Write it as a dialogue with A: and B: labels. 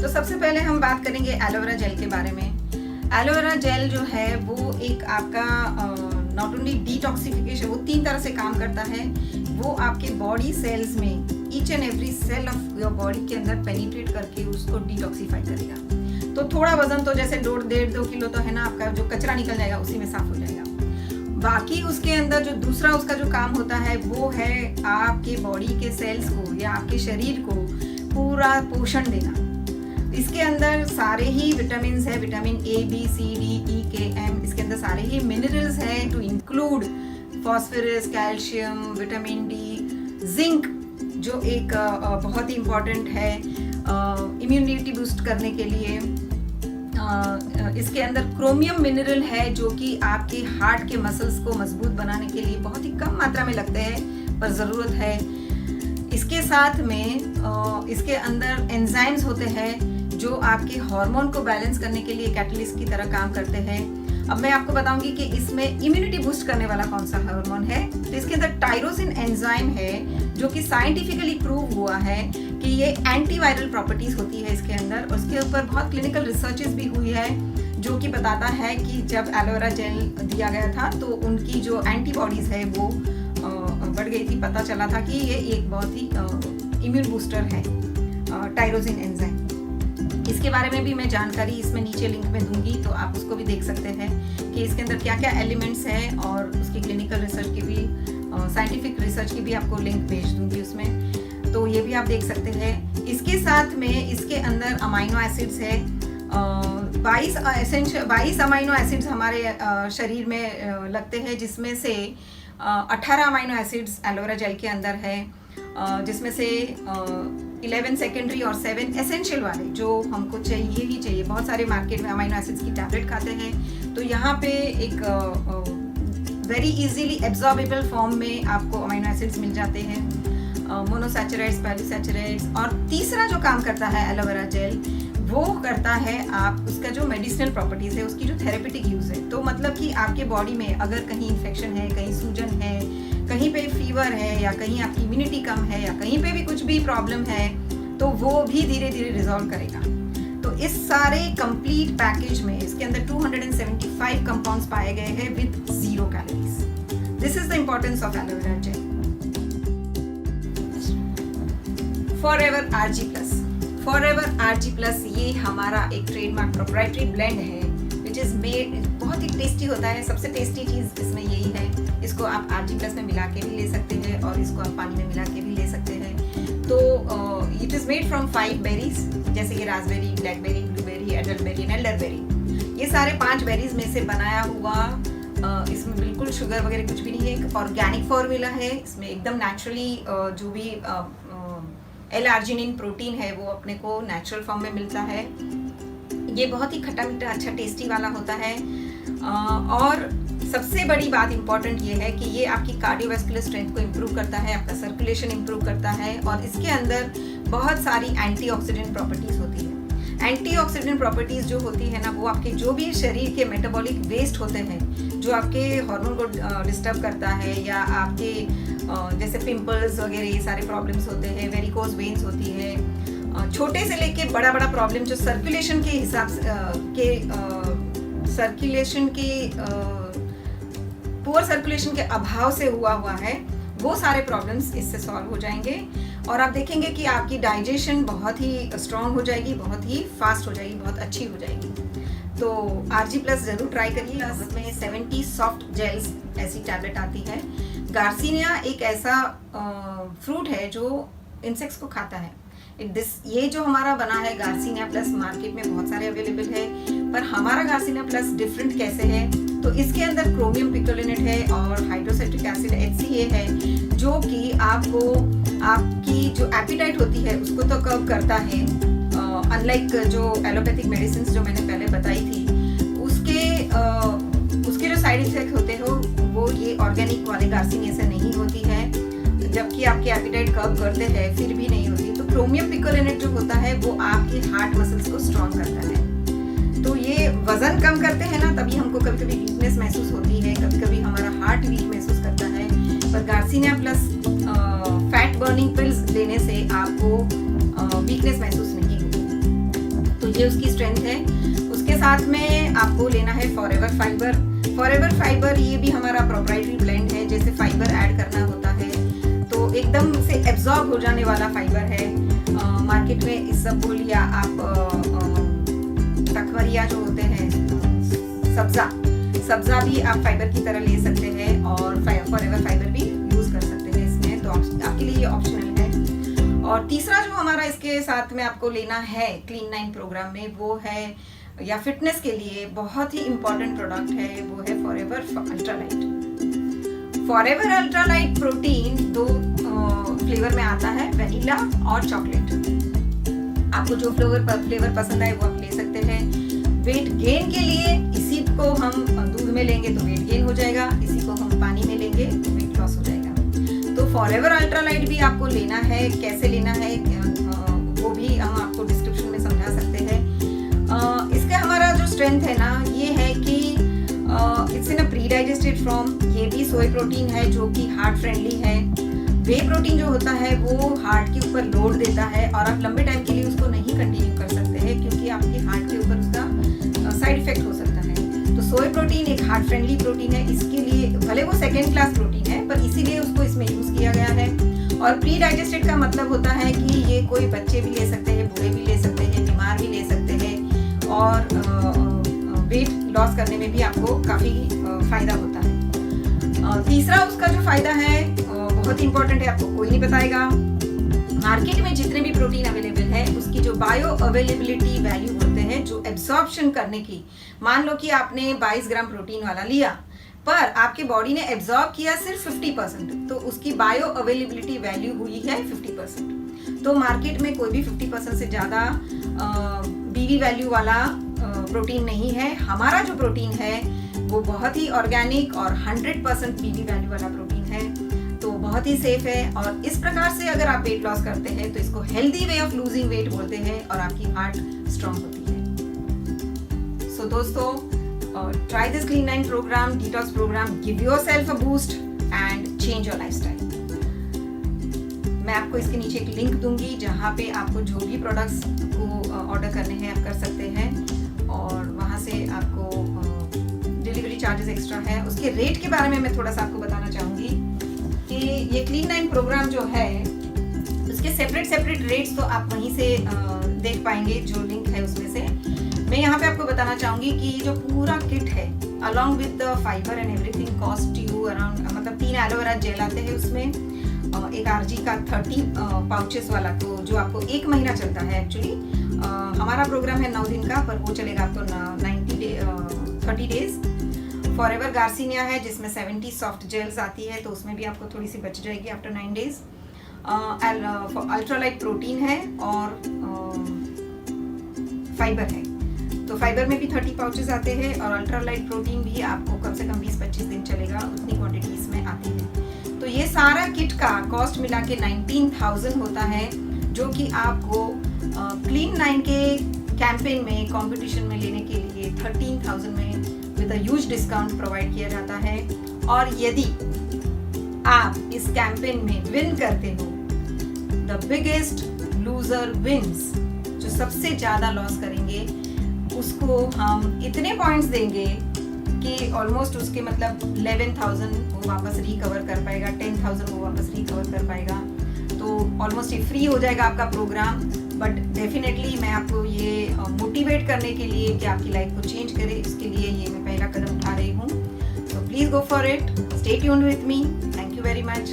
A: तो सबसे पहले हम बात करेंगे एलोवेरा जेल के बारे में। एलोवेरा जेल जो है वो एक आपका नॉट ओनली डिटॉक्सिफिकेशन, वो 3 तरह से काम करता है। वो आपके बॉडी सेल्स में each and every cell of your body के अंदर पेनिट्रेट करके उसको डिटॉक्सिफाई करेगा। तो थोड़ा वजन तो जैसे 1.5-2 किलो तो है ना, आपका जो कचरा निकल जाएगा उसी में साफ हो जाएगा। बाकी उसके अंदर जो दूसरा उसका जो काम होता है वो है आपके बॉडी के सेल्स को या आपके शरीर को पूरा पोषण देना। इसके अंदर सारे ही विटामिन है, vitamin A, B, C, D, E, K, M. इसके अंदर सारे ही मिनरल्स हैं to include phosphorus, calcium, vitamin D, zinc जो एक बहुत ही इम्पॉर्टेंट है इम्यूनिटी बूस्ट करने के लिए। इसके अंदर क्रोमियम मिनरल है जो कि आपके हार्ट के मसल्स को मजबूत बनाने के लिए बहुत ही कम मात्रा में लगते हैं पर ज़रूरत है। इसके साथ में इसके अंदर एंजाइम्स होते हैं जो आपके हार्मोन को बैलेंस करने के लिए कैटलिस्ट की तरह काम करते हैं। अब मैं आपको बताऊंगी कि इसमें इम्यूनिटी बूस्ट करने वाला कौन सा हार्मोन है। तो इसके अंदर टायरोसिन एंजाइम है जो कि साइंटिफिकली प्रूव हुआ है कि ये एंटीवायरल प्रॉपर्टीज होती है इसके अंदर। उसके ऊपर बहुत क्लिनिकल रिसर्चेस भी हुई है जो कि बताता है कि जब एलोवेरा जेल दिया गया था तो उनकी जो एंटीबॉडीज है वो बढ़ गई थी। पता चला था कि ये एक बहुत ही इम्यून बूस्टर है टायरोसिन एंजाइम। इसके बारे में भी मैं जानकारी इसमें नीचे लिंक में दूंगी, तो आप उसको भी देख सकते हैं कि इसके अंदर क्या क्या एलिमेंट्स हैं और उसकी क्लिनिकल रिसर्च की भी साइंटिफिक रिसर्च की भी आपको लिंक भेज दूंगी उसमें, तो ये भी आप देख सकते हैं। इसके साथ में इसके अंदर अमाइनो एसिड्स है 22 अमाइनो एसिड्स हमारे शरीर में लगते हैं, जिसमें से 18 अमाइनो एसिड्स एलोवेरा जेल के अंदर है, जिसमें से 11 सेकेंडरी और 7 एसेंशियल वाले जो हमको चाहिए ही चाहिए। बहुत सारे मार्केट में अमाइनो एसिड्स की टैबलेट खाते हैं, तो यहाँ पे एक वेरी इजीली एब्जॉर्बेबल फॉर्म में आपको अमाइनो एसिड्स मिल जाते हैं, मोनोसैचराइड्स, पॉलीसैचराइड्स। और तीसरा जो काम करता है एलोवेरा जेल वो करता है आप उसका जो मेडिसिनल प्रॉपर्टीज है उसकी जो थेरेपेटिक यूज है। तो मतलब कि आपके बॉडी में अगर कहीं इन्फेक्शन है, कहीं सूजन है, कहीं पे फीवर है या कहीं आपकी इम्यूनिटी कम है या कहीं पे भी कुछ भी प्रॉब्लम है तो वो भी धीरे धीरे रिजॉल्व करेगा। तो इस सारे कंप्लीट पैकेज में इसके अंदर 275 कंपाउंड्स पाए गए हैं with 0 calories. This is the importance of aloe vera gel. Forever ARGI plus, Forever ARGI plus ये हमारा एक ट्रेडमार्क प्रोप्राइटरी ब्लेंड है विच इज मेड, बहुत ही टेस्टी होता है। सबसे टेस्टी चीज इसमें यही है। इसको आप आरजी प्लस में मिला के भी ले सकते हैं और इसको आप पानी में मिला के भी ले सकते हैं। तो it is made from 5 berries जैसे कि raspberry, blackberry, blueberry, elderberry and elderberry. ये सारे 5 बेरीज में से बनाया हुआ, इसमें बिल्कुल शुगर वगैरह कुछ भी नहीं है। एक ऑर्गेनिक फॉर्मूला है, इसमें एकदम नेचुरली जो भी एल-आर्जिनिन प्रोटीन है वो अपने को नेचुरल फॉर्म में मिलता है। ये बहुत ही खट्टा मीठा अच्छा टेस्टी वाला होता है। और सबसे बड़ी बात इंपॉर्टेंट ये है कि ये आपकी कार्डियोवैस्कुलर स्ट्रेंथ को इम्प्रूव करता है, आपका सर्कुलेशन इम्प्रूव करता है और इसके अंदर बहुत सारी एंटीऑक्सीडेंट प्रॉपर्टीज होती है। एंटीऑक्सीडेंट प्रॉपर्टीज जो होती है ना वो आपके जो भी शरीर के मेटाबॉलिक वेस्ट होते हैं, जो आपके हार्मोन को डिस्टर्ब करता है या आपके जैसे पिंपल्स वगैरह ये सारे प्रॉब्लम्स होते हैं, वेरिकोज वेन्स होती है, छोटे से लेके बड़ा बड़ा प्रॉब्लम जो सर्कुलेशन के हिसाब से पुअर सर्कुलेशन के अभाव से हुआ है, वो सारे प्रॉब्लम्स इससे सॉल्व हो जाएंगे। और आप देखेंगे कि आपकी डाइजेशन बहुत ही स्ट्रांग हो जाएगी, बहुत ही फास्ट हो जाएगी, बहुत अच्छी हो जाएगी। तो आरजी प्लस जरूर ट्राई करिए। इसमें 70 सॉफ्ट जेल्स ऐसी टैबलेट आती है। गार्सिनिया एक ऐसा फ्रूट है जो इंसेक्ट्स को खाता है। ये जो हमारा बना है गार्सिनिया प्लस, मार्केट में बहुत सारे अवेलेबल है, पर हमारा गार्सिनिया प्लस डिफरेंट कैसे है तो इसके अंदर क्रोमियम पिकोलिनेट है और हाइड्रोसाइट्रिक एसिड HCA है, जो कि आपको आपकी जो एपिटाइट होती है उसको तो कर्ब करता है। अनलाइक जो एलोपैथिक मेडिसिन जो मैंने पहले बताई थी उसके जो साइड इफेक्ट होते हो वो ये ऑर्गेनिक वाले गार्सिनिया से नहीं होती है, जबकि आपकी एपिटाइट कर्ब करते हैं फिर भी नहीं होती। तो क्रोमियम पिकोलिनेट जो होता है वो आपके हार्ट मसल्स को स्ट्रॉन्ग करता है। तो ये वजन कम करते हैं ना, तभी हमको कभी कभी वीकनेस महसूस होती है, कभी कभी हमारा हार्ट वीक महसूस करता है। पर garcinia plus fat burning pills लेने से आपको वीकनेस महसूस नहीं होगी। स्ट्रेंथ है। उसके साथ में आपको लेना है फॉरएवर फाइबर। फॉरएवर फाइबर ये भी हमारा प्रोप्राइटरी ब्लेंड है। जैसे फाइबर ऐड करना होता है तो एकदम से एब्जॉर्ब हो जाने वाला फाइबर है। मार्केट में इसबगोल या आप तकवरिया जो होते हैं, सब्जा भी आप फाइबर की तरह ले सकते हैं और फॉरएवर फाइबर भी यूज कर सकते हैं इसमें, तो आपके लिए ये ऑप्शनल है। और तीसरा जो हमारा इसके साथ में आपको लेना है क्लीन 9 प्रोग्राम में, वो है या फिटनेस के लिए बहुत ही इंपॉर्टेंट प्रोडक्ट है, वो है forever ultralight. Forever ultralight protein 2 flavour में आता है, वनीला और चॉकलेट। आपको जो फ्लेवर पसंद आए वो आप ले सकते हैं। वेट गेन के लिए इसी को हम दूध में लेंगे तो वेट गेन हो जाएगा, इसी को हम पानी में लेंगे तो वेट लॉस हो जाएगा। तो फॉरएवर अल्ट्रालाइट भी आपको लेना है। कैसे लेना है वो भी हम आपको डिस्क्रिप्शन में समझा सकते हैं। इसका हमारा जो स्ट्रेंथ है ना, ये है कि it's in a pre digested form. ये भी सोय प्रोटीन है जो कि हार्ट फ्रेंडली है। वे प्रोटीन जो होता है वो हार्ट के ऊपर लोड देता है और आप लंबे टाइम के लिए उसको नहीं कंटिन्यू कर सकते हैं क्योंकि आपके हार्ट के ऊपर उसका साइड इफेक्ट हो सकता है। तो सोय प्रोटीन एक हार्ट फ्रेंडली प्रोटीन है। इसके लिए भले वो सेकेंड क्लास प्रोटीन है पर इसीलिए उसको इसमें यूज किया गया है। और प्री डाइजेस्टेड का मतलब होता है कि ये कोई बच्चे भी ले सकते हैं, बूढ़े भी ले सकते हैं, बीमार भी ले सकते हैं और वेट लॉस करने में भी आपको काफी फायदा होता है। तीसरा उसका जो फायदा है बहुत इंपॉर्टेंट है, आपको कोई नहीं बताएगा। मार्केट में जितने भी प्रोटीन अवेलेबल है उसकी जो बायो अवेलेबिलिटी वैल्यू होते हैं, जो एब्जॉर्प्शन करने की, मान लो कि आपने 22 ग्राम प्रोटीन वाला लिया पर आपके बॉडी ने एब्जॉर्ब किया सिर्फ 50%, तो उसकी बायो अवेलेबिलिटी वैल्यू हुई है 50%। तो मार्केट में कोई भी 50% से ज्यादा बीवी वैल्यू वाला प्रोटीन नहीं है। हमारा जो प्रोटीन है वो बहुत ही ऑर्गेनिक और 100% बीवी वैल्यू वाला प्रोटीन है, तो बहुत ही सेफ है। और इस प्रकार से अगर आप वेट लॉस करते हैं तो इसको healthy way of losing weight बोलते हैं और आपकी हार्ट स्ट्रांग होती है। सो दोस्तों, try this clean 9 programme, detox programme, give yourself a boost and change your lifestyle. मैं आपको इसके नीचे एक लिंक दूंगी जहाँ पे आपको जो भी प्रोडक्ट्स को ऑर्डर करने हैं आप कर सकते हैं और वहाँ से आपको डिलीवरी चार्जेस एक्स्ट्रा है। उसके रेट के बारे में मैं थोड़ा सा आपको बताना चाहूँगी कि ये क्लीन 9 प्रोग्राम जो है उसके सेपरेट रेट्स तो आप वहीं से देख पाएंगे, जो लिंक है उसमें से। मैं यहाँ पे आपको बताना चाहूँगी कि जो पूरा किट है along with the fibre and everything cost you around, मतलब 3 एलोवेरा जेल आते हैं उसमें, एक आरजी का 30 पाउचेस वाला, तो जो आपको 1 महीना चलता है। एक्चुअली हमारा प्रोग्राम है 9 दिन का पर वो चलेगा आपको 30 डेज। फॉरएवर गार्सिनिया है जिसमें 70 सॉफ्ट जेल्स आती है, तो उसमें भी आपको थोड़ी सी बच जाएगी आफ्टर 9 डेज। अल्ट्रालाइट प्रोटीन है और फाइबर है, तो फाइबर में भी 30 पाउचेस आते हैं और अल्ट्रालाइट प्रोटीन भी आपको कम से कम 20-25 दिन चलेगा, उतनी क्वांटिटी इसमें आती है। तो ये सारा किट का कॉस्ट मिला के 19,000 होता है, जो कि आपको क्लीन 9 के कैंपेन में, कंपटीशन में लेने के लिए 13,000 में with a huge discount provide किया जाता है। और यदि आप इस कैंपेन में विन करते हो, द बिगेस्ट लूजर विन्स, जो सबसे ज्यादा लॉस करेंगे उसको हम इतने पॉइंट्स देंगे कि ऑलमोस्ट उसके मतलब 11,000 वो वापस रिकवर कर पाएगा, 10,000 वो वापस रिकवर कर पाएगा। तो ऑलमोस्ट ये फ्री हो जाएगा आपका प्रोग्राम। बट डेफिनेटली मैं आपको ये मोटिवेट करने के लिए कि आपकी लाइफ को चेंज करे, इसके लिए ये मैं पहला कदम उठा रही हूँ। So please go for it. Stay tuned with me. Thank you very much.